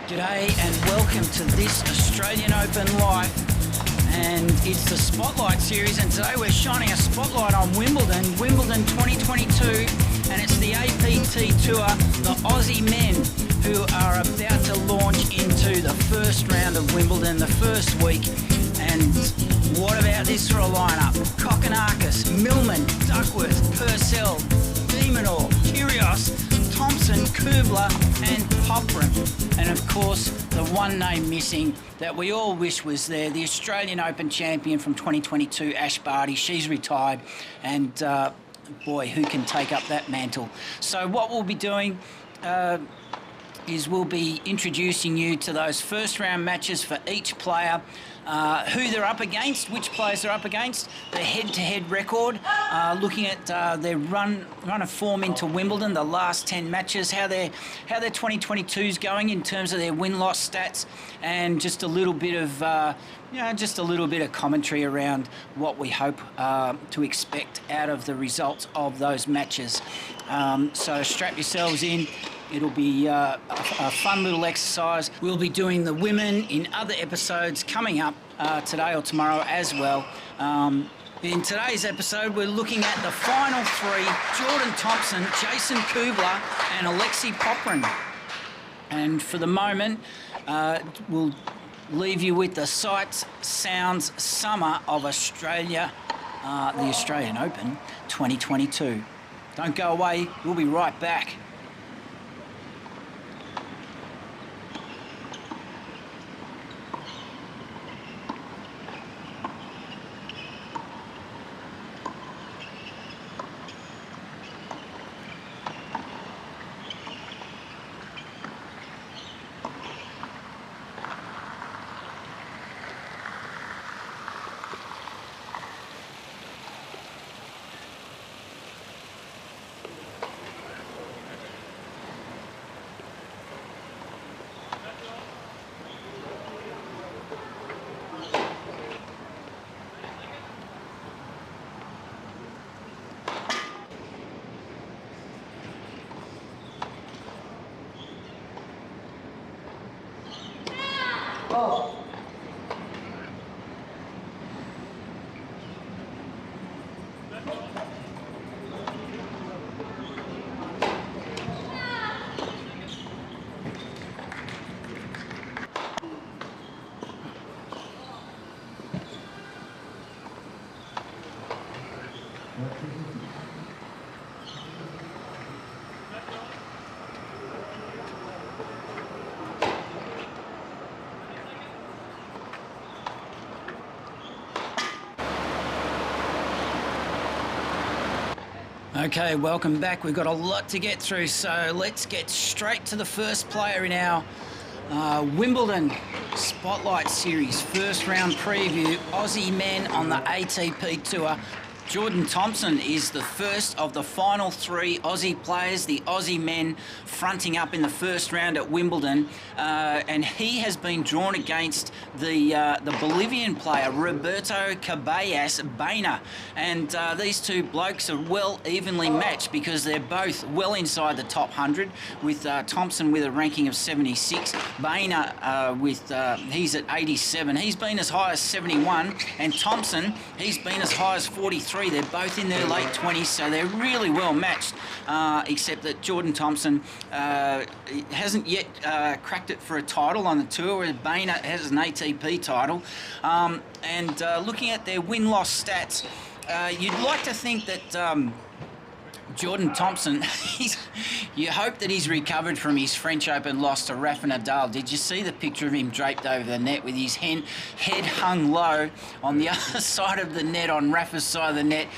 G'day and welcome to this Australian Open Live, and it's the Spotlight Series, and today we're shining a spotlight on Wimbledon 2022, and it's the APT Tour, the Aussie men who are about to launch into the first round of Wimbledon, the first week. And what about this for a lineup? Kokonakis, Millman, Duckworth, Purcell, Demonor, Kyrgios, Thompson, KUBLER and POPYRIN. And of course, the one name missing that we all wish was there, the Australian Open champion from 2022, Ash Barty. She's retired, and boy, who can take up that mantle? So what we'll be doing is we'll be introducing you to those first round matches for each player, who they're up against, which players they're up against, the head-to-head record, looking at their run of form into Wimbledon, the last 10 matches, how their 2022's going in terms of their win-loss stats, and just a little bit of commentary around what we hope to expect out of the results of those matches. So strap yourselves in. It'll be a fun little exercise. We'll be doing the women in other episodes coming up today or tomorrow as well. In today's episode, we're looking at the final three: Jordan Thompson, Jason KUBLER and Alexei POPYRIN. And for the moment, we'll leave you with the sights, sounds, summer of Australia, the Australian Open 2022. Don't go away, we'll be right back. Oh. Okay, welcome back. We've got a lot to get through, so let's get straight to the first player in our Wimbledon Spotlight Series first round preview. Aussie men on the ATP Tour. Jordan Thompson is the first of the final three Aussie players, the Aussie men fronting up in the first round at Wimbledon, and he has been drawn against the Bolivian player Roberto Carballes Baena, and these two blokes are well evenly matched because they're both well inside the top 100, with Thompson with a ranking of 76, Baena he's at 87. He's been as high as 71, and Thompson, he's been as high as 43. They're both in their late 20s, so they're really well matched, except that Jordan Thompson hasn't yet cracked it for a title on the tour, whereas Baena has an ATP title. And looking at their win-loss stats, you'd like to think that Jordan Thompson, you hope that he's recovered from his French Open loss to Rafa Nadal. Did you see the picture of him draped over the net with his head hung low on the other side of the net, on Rafa's side of the net,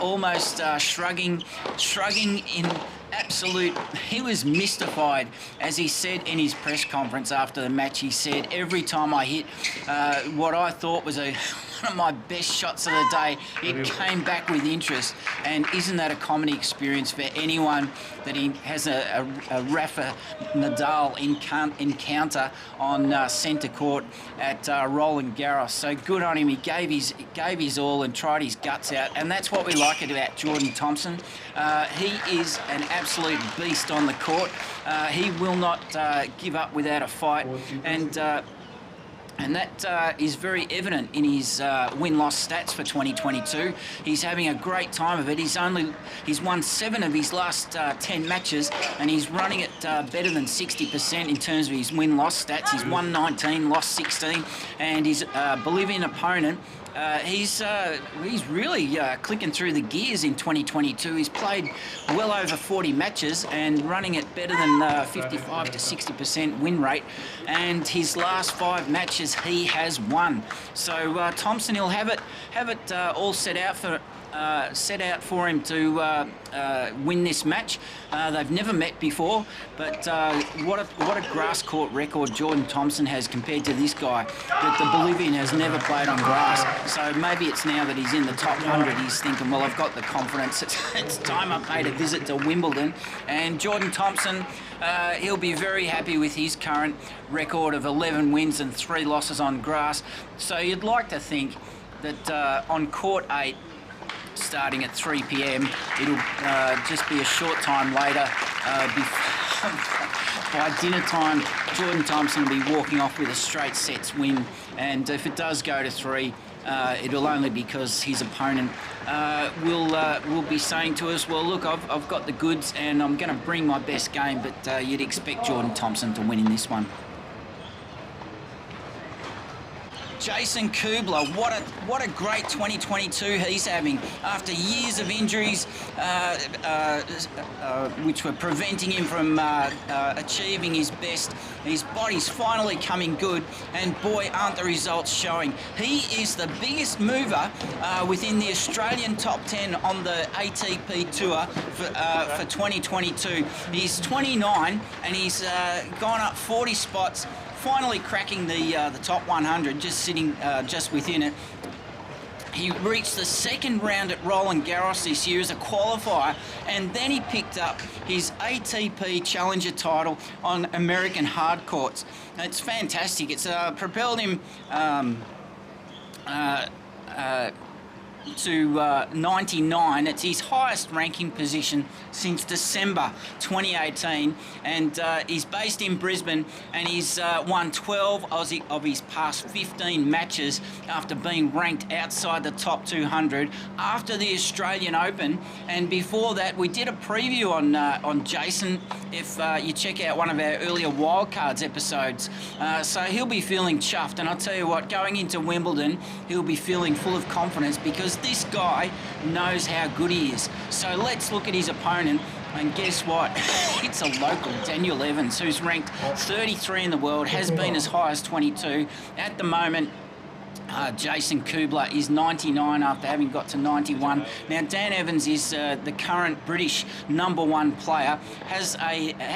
almost shrugging in absolute... He was mystified, as he said in his press conference after the match. He said, every time I hit what I thought was one of my best shots of the day, it came back with interest. And isn't that a common experience for anyone that he has a Rafa Nadal encounter on centre court at Roland Garros? So good on him. He gave his all and tried his guts out, and that's what we like about Jordan Thompson. He is an absolute absolute beast on the court. He will not give up without a fight, and that is very evident in his win-loss stats for 2022. He's having a great time of it. He's won 7 of his last 10 matches, and he's running it better than 60% in terms of his win-loss stats. He's won 19, lost 16, and his Bolivian opponent, he's really clicking through the gears in 2022. He's played well over 40 matches and running it better than 55 to 60% win rate. And his last 5 matches he has won. So Thompson, he'll have it all set out for him to win this match. They've never met before, but what a grass court record Jordan Thompson has compared to this guy. That the Bolivian has never played on grass. So maybe it's now that he's in the top 100, he's thinking, well, I've got the confidence. It's time I paid a visit to Wimbledon. And Jordan Thompson, he'll be very happy with his current record of 11 wins and 3 losses on grass. So you'd like to think that on court 8, starting at 3 p.m. it'll just be a short time later. By dinner time, Jordan Thompson will be walking off with a straight sets win, and if it does go to 3, it'll only because his opponent will be saying to us, well, look, I've got the goods and I'm going to bring my best game, but you'd expect Jordan Thompson to win in this one. Jason KUBLER, what a great 2022 he's having after years of injuries which were preventing him from achieving his best. His body's finally coming good, and boy, aren't the results showing. He is the biggest mover within the Australian top 10 on the ATP Tour for 2022. He's 29 and he's gone up 40 spots, finally cracking the top 100, just sitting just within it. He reached the second round at Roland Garros this year as a qualifier, and then he picked up his ATP Challenger title on American hard courts. It's fantastic. It's propelled him to 99. It's his highest ranking position since December 2018, and he's based in Brisbane, and he's won 12 of his past 15 matches after being ranked outside the top 200 after the Australian Open. And before that, we did a preview on Jason, if you check out one of our earlier wildcards episodes. So he'll be feeling chuffed, and I'll tell you what, going into Wimbledon, he'll be feeling full of confidence because this guy knows how good he is. So let's look at his opponent, and guess what? It's a local, Daniel Evans, who's ranked 33 in the world, has been as high as 22. At the moment, Jason KUBLER is 99 after having got to 91. Now, Dan Evans is the current British #1 player,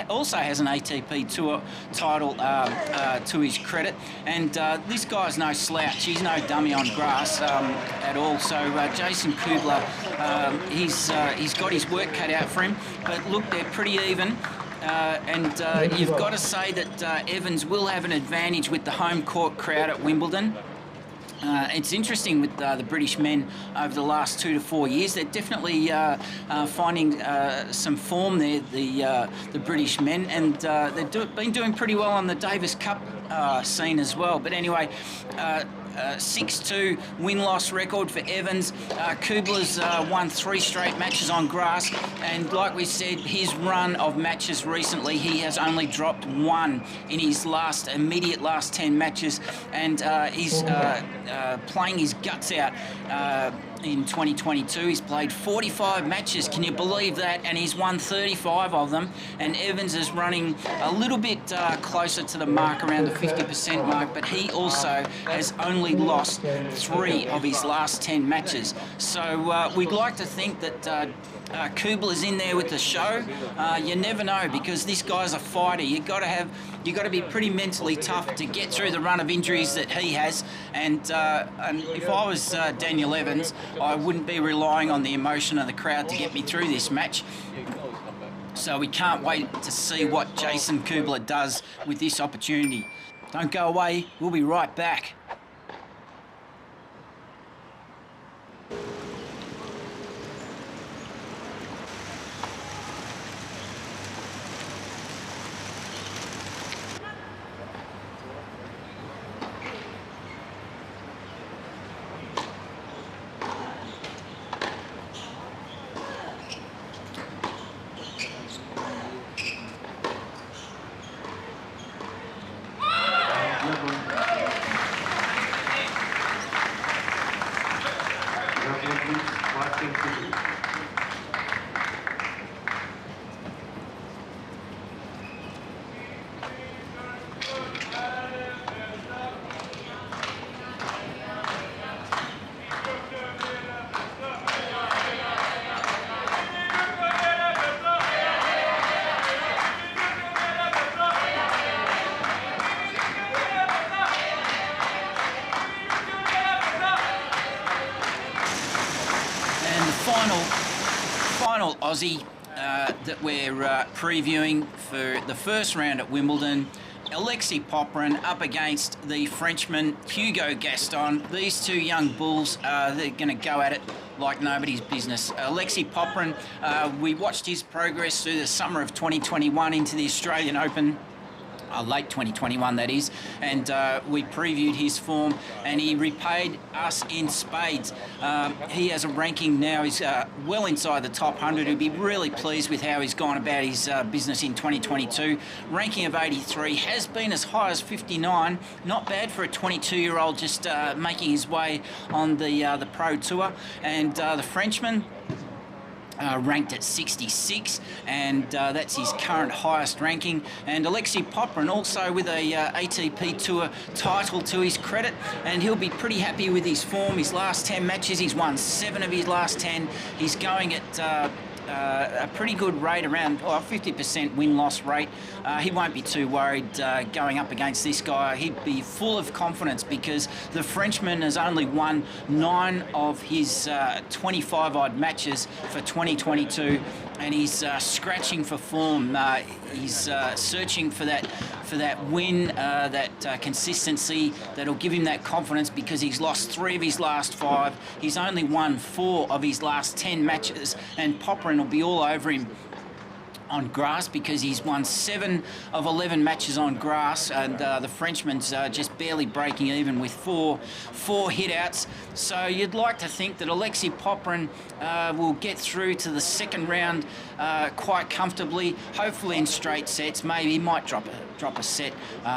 also has an ATP Tour title to his credit, and this guy's no slouch. He's no dummy on grass at all. So Jason KUBLER, he's got his work cut out for him, but look, they're pretty even. And you've got to say that Evans will have an advantage with the home court crowd at Wimbledon. It's interesting with the British men over the last 2 to 4 years. They're definitely finding some form there, the British men, and they've been doing pretty well on the Davis Cup scene as well. But anyway, 6-2 win-loss record for Evans. KUBLER's won 3 straight matches on grass, and like we said, his run of matches recently, he has only dropped 1 in his immediate last 10 matches, and he's playing his guts out in 2022. He's played 45 matches, can you believe that? And he's won 35 of them, and Evans is running a little bit closer to the mark, around the 50% mark, but he also has only lost 3 of his last 10 matches. So we'd like to think that KUBLER's in there with the show. You never know, because this guy's a fighter. You've got to be pretty mentally tough to get through the run of injuries that he has. And if I was Daniel Evans, I wouldn't be relying on the emotion of the crowd to get me through this match. So we can't wait to see what Jason KUBLER does with this opportunity. Don't go away. We'll be right back. Aussie that we're previewing for the first round at Wimbledon. Alexei Popyrin up against the Frenchman Hugo Gaston. These two young bulls, they're going to go at it like nobody's business. Alexei Popyrin, we watched his progress through the summer of 2021 into the Australian Open. Late 2021 that is, and we previewed his form and he repaid us in spades. He has a ranking now, he's well inside the top 100. He'll be really pleased with how he's gone about his business in 2022. Ranking of 83, has been as high as 59. Not bad for a 22-year-old just making his way on the Pro Tour. And the Frenchman, ranked at 66, and that's his current highest ranking. And Alexei Popyrin also with a ATP Tour title to his credit, and he'll be pretty happy with his form. His last 10 matches, he's won 7 of his last 10. He's going at a pretty good rate, around 50% win-loss rate. He won't be too worried going up against this guy. He'd be full of confidence because the Frenchman has only won 9 of his 25-odd matches for 2022, and he's scratching for form. He's searching for that win, that consistency that'll give him that confidence, because he's lost 3 of his last 5. He's only won 4 of his last 10 matches, and Popyrin will be all over him on grass because he's won 7 of 11 matches on grass, and the Frenchman's just barely breaking even with four hit-outs. So you'd like to think that Alexei Popyrin will get through to the second round quite comfortably, hopefully in straight sets. Maybe he might drop a set,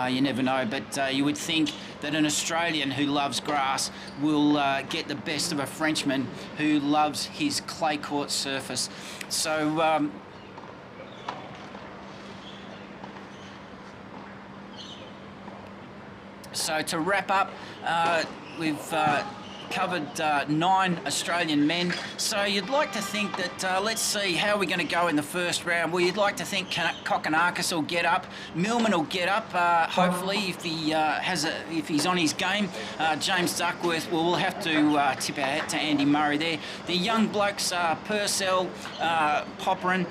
you never know, but you would think that an Australian who loves grass will get the best of a Frenchman who loves his clay court surface. So So to wrap up, we've covered 9 Australian men. So you'd like to think that, let's see, how are we going to go in the first round? Well, you'd like to think Kokonakis will get up, Millman will get up, hopefully, if he if he's on his game. James Duckworth, well, we'll have to tip our hat to Andy Murray there. The young blokes, Purcell, Popyrin,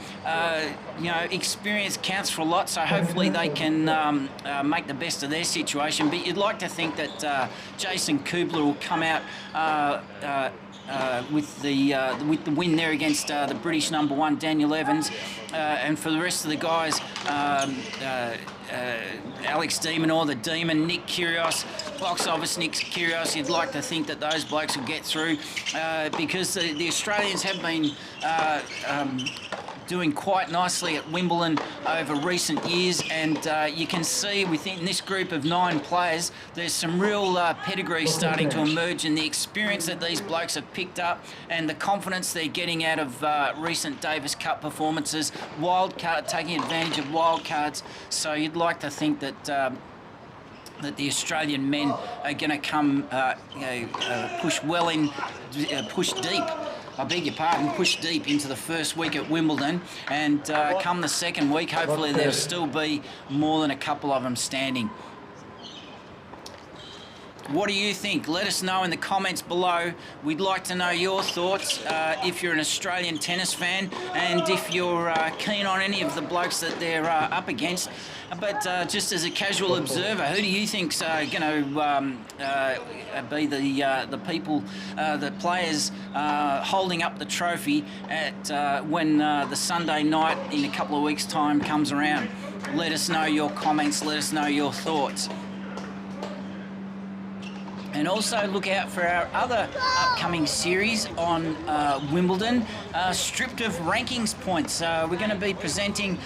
you know, experience counts for a lot, so hopefully they can make the best of their situation. But you'd like to think that Jason Kubler will come out with the win there against the British #1 Daniel Evans, and for the rest of the guys, Alex Demonor, the Demon, Nick Kyrgios, box office Nick Kyrgios. You'd like to think that those blokes will get through because the Australians have been doing quite nicely at Wimbledon over recent years, and you can see within this group of 9 players there's some real pedigree starting to emerge, and the experience that these blokes have picked up and the confidence they're getting out of recent Davis Cup performances, taking advantage of wildcards. So you'd like to think that that the Australian men are going to come push deep. I beg your pardon, push deep into the first week at Wimbledon, and come the second week, hopefully there'll still be more than a couple of them standing. What do you think? Let us know in the comments below. We'd like to know your thoughts if you're an Australian tennis fan, and if you're keen on any of the blokes that they're up against. But just as a casual observer, who do you think's going to be the people, the players holding up the trophy at when the Sunday night in a couple of weeks' time comes around? Let us know your comments. Let us know your thoughts. And also look out for our other upcoming series on Wimbledon, stripped of rankings points. We're going to be presenting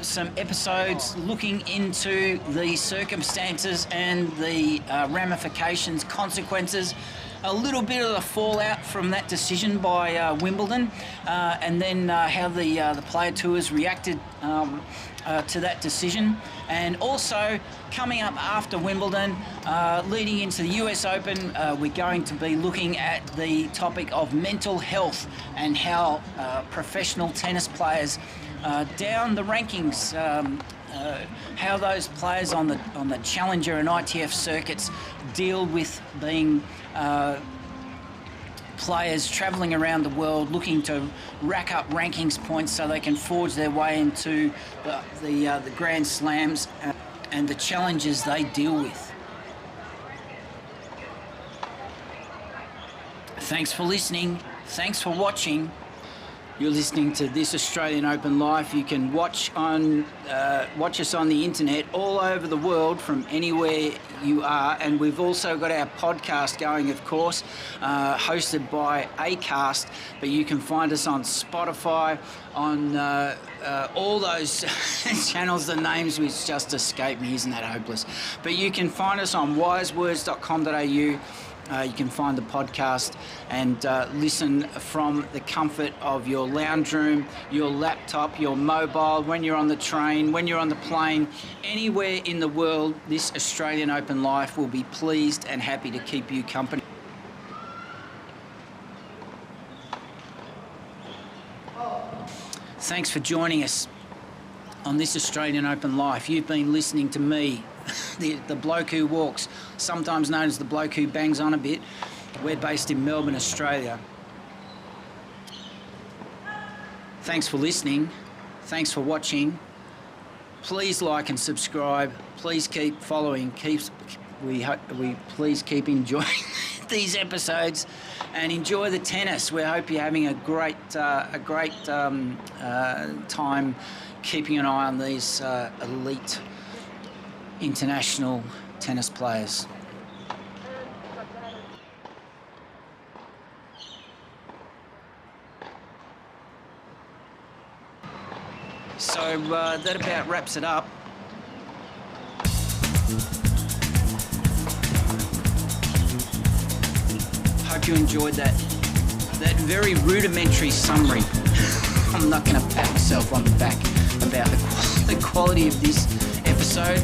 some episodes looking into the circumstances and the ramifications, consequences, a little bit of the fallout from that decision by Wimbledon, and then how the player tours reacted to that decision. And also coming up after Wimbledon, leading into the US Open, we're going to be looking at the topic of mental health and how professional tennis players down the rankings, how those players on the Challenger and ITF circuits deal with being players travelling around the world looking to rack up rankings points so they can forge their way into the Grand Slams and the challenges they deal with. Thanks for listening. Thanks for watching. You're listening to This Australian Open Life. You can watch us on the internet all over the world from anywhere you are. And we've also got our podcast going, of course, hosted by Acast. But you can find us on Spotify, on all those channels. The names which just escape me, isn't that hopeless? But you can find us on wisewords.com.au. You can find the podcast and listen from the comfort of your lounge room, your laptop, your mobile, when you're on the train, when you're on the plane, anywhere in the world. This Australian Open Life will be pleased and happy to keep you company. Thanks for joining us on This Australian Open Life. You've been listening to me, the bloke who walks, sometimes known as the bloke who bangs on a bit. We're based in Melbourne, Australia. Thanks for listening. Thanks for watching. Please like and subscribe. Please keep following. Please keep enjoying these episodes and enjoy the tennis. We hope you're having a great time keeping an eye on these elite international tennis players. So that about wraps it up. Hope you enjoyed that very rudimentary summary. I'm not going to pat myself on the back about the quality of this episode.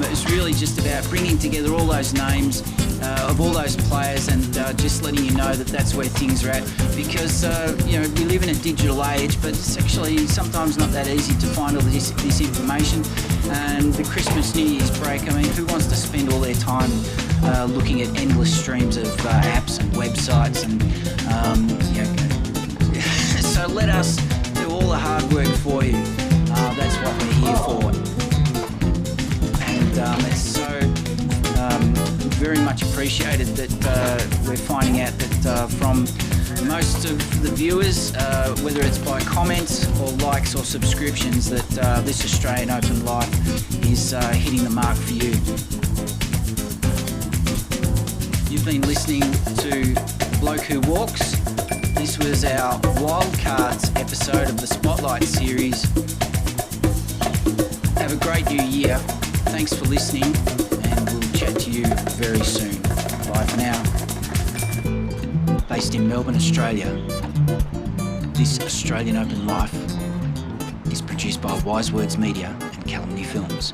It was really just about bringing together all those names of all those players and just letting you know that that's where things are at, because we live in a digital age, but it's actually sometimes not that easy to find all this information. And the Christmas New Year's break, I mean, who wants to spend all their time looking at endless streams of apps and websites and so let us do all the hard work for you. That's what we're here for. And it's so very much appreciated that we're finding out that from most of the viewers, whether it's by comments or likes or subscriptions, that this Australian Open Life is hitting the mark for you. You've been listening to Bloke Who Walks. This was our Wildcards episode of the Spotlight series. Have a great new year. Thanks for listening, and we'll chat to you very soon. Bye for now. Based in Melbourne, Australia, This Australian Open Life is produced by Wise Words Media and Calumny Films.